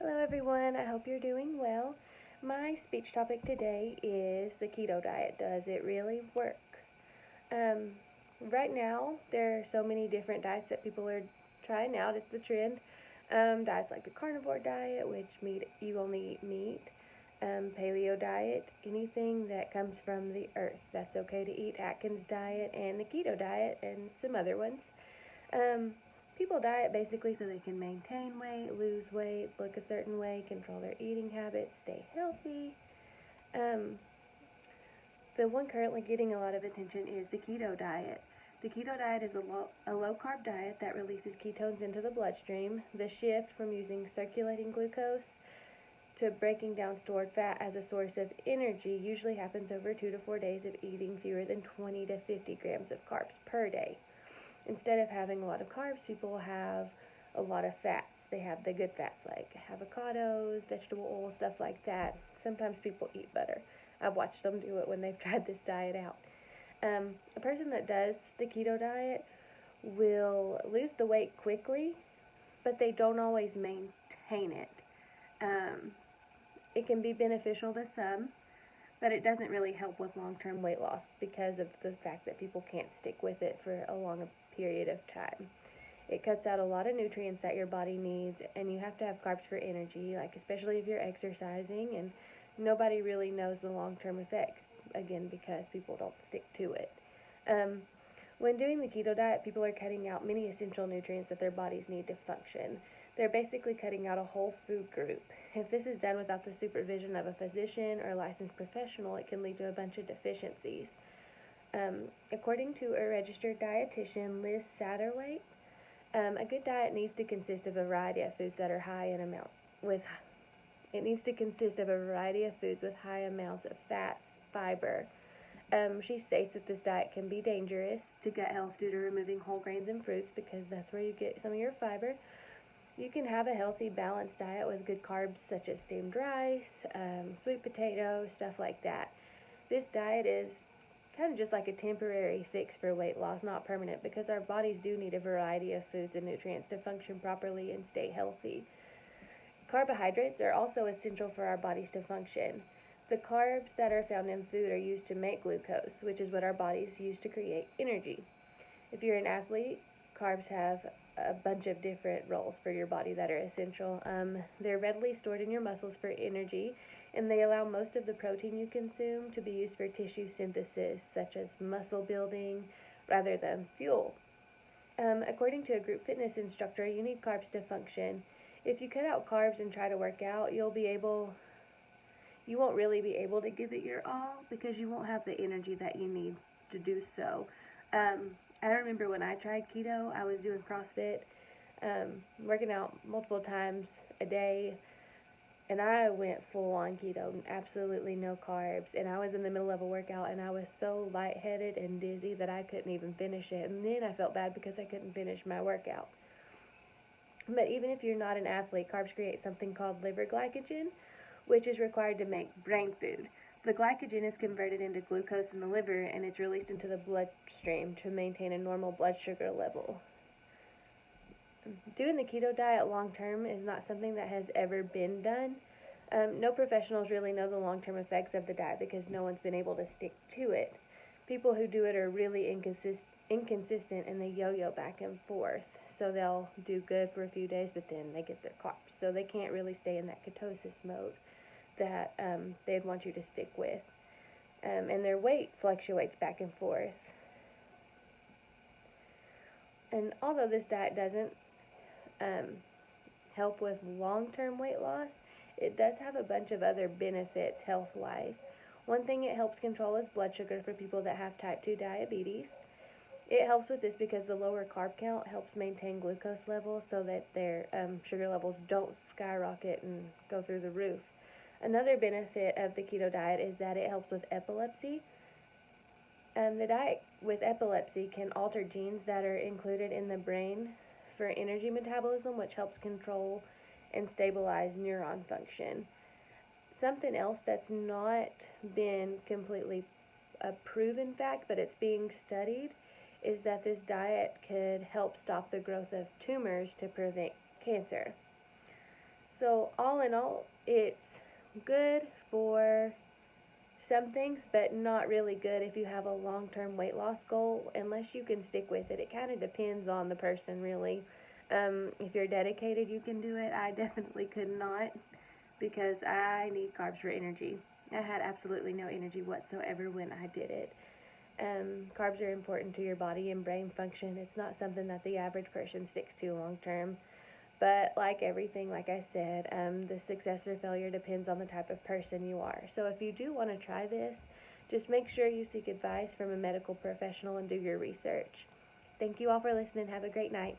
Hello everyone, I hope you're doing well. My speech topic today is the keto diet. Does it really work? Um, right now, there are so many different diets that people are trying out. It's the trend. Diets like the carnivore diet, which you only eat meat. Paleo diet, anything that comes from the earth. That's okay to eat. Atkins diet and the keto diet and some other ones. Um, People diet basically so they can maintain weight, lose weight, look a certain way, control their eating habits, stay healthy. Um, the one currently getting a lot of attention is the keto diet. The keto diet is a low carb diet that releases ketones into the bloodstream. The shift from using circulating glucose to breaking down stored fat as a source of energy usually happens over 2 to 4 days of eating fewer than 20 to 50 grams of carbs per day. Instead of having a lot of carbs, people have a lot of fats. They have the good fats like avocados, vegetable oil, stuff like that. Sometimes people eat butter. I've watched them do it when they've tried this diet out. A person that does the keto diet will lose the weight quickly, but they don't always maintain it. It can be beneficial to some, but it doesn't really help with long-term weight loss because of the fact that people can't stick with it for a long period of time. It cuts out a lot of nutrients that your body needs, and you have to have carbs for energy, like especially if you're exercising, and nobody really knows the long-term effects, again, because people don't stick to it. When doing the keto diet, people are cutting out many essential nutrients that their bodies need to function. They're basically cutting out a whole food group. If this is done without the supervision of a physician or licensed professional, it can lead to a bunch of deficiencies. According to a registered dietitian, Liz Satterwhite, a good diet needs to consist of a variety of foods that are high in amount with it needs to consist of a variety of foods with high amounts of fats, fiber. She states that this diet can be dangerous to gut health due to removing whole grains and fruits because that's where you get some of your fiber. You can have a healthy, balanced diet with good carbs such as steamed rice, sweet potatoes, stuff like that. This diet is kind of just like a temporary fix for weight loss, not permanent, because our bodies do need a variety of foods and nutrients to function properly and stay healthy. Carbohydrates are also essential for our bodies to function. The carbs that are found in food are used to make glucose, which is what our bodies use to create energy. If you're an athlete, carbs have a bunch of different roles for your body that are essential. They're readily stored in your muscles for energy, and they allow most of the protein you consume to be used for tissue synthesis, such as muscle building, rather than fuel. According to a group fitness instructor, you need carbs to function. If you cut out carbs and try to work out, you won't really be able to give it your all because you won't have the energy that you need to do so. I remember when I tried keto, I was doing CrossFit, working out multiple times a day, and I went full on keto, absolutely no carbs, and I was in the middle of a workout, and I was so lightheaded and dizzy that I couldn't even finish it, and then I felt bad because I couldn't finish my workout. But even if you're not an athlete, carbs create something called liver glycogen, which is required to make brain food. The glycogen is converted into glucose in the liver, and it's released into the bloodstream to maintain a normal blood sugar level. Doing the keto diet long term is not something that has ever been done. No professionals really know the long-term effects of the diet because no one's been able to stick to it. People who do it are really inconsistent, and they yo-yo back and forth. So they'll do good for a few days, but then they get their carbs. So they can't really stay in that ketosis mode that they'd want you to stick with. And their weight fluctuates back and forth. And although this diet doesn't help with long-term weight loss, it does have a bunch of other benefits health-wise. One thing it helps control is blood sugar for people that have type 2 diabetes. It helps with this because the lower carb count helps maintain glucose levels so that their sugar levels don't skyrocket and go through the roof. Another benefit of the keto diet is that it helps with epilepsy. The diet with epilepsy can alter genes that are included in the brain for energy metabolism, which helps control and stabilize neuron function. Something else that's not been completely a proven fact, but it's being studied, is that this diet could help stop the growth of tumors to prevent cancer. So all in all, it's good for some things, but not really good if you have a long-term weight loss goal, unless you can stick with it. It kind of depends on the person, really. If you're dedicated, you can do it. I definitely could not, because I need carbs for energy. I had absolutely no energy whatsoever when I did it. Carbs are important to your body and brain function. It's not something that the average person sticks to long-term. But like everything, like I said, the success or failure depends on the type of person you are. So if you do want to try this, just make sure you seek advice from a medical professional and do your research. Thank you all for listening. Have a great night.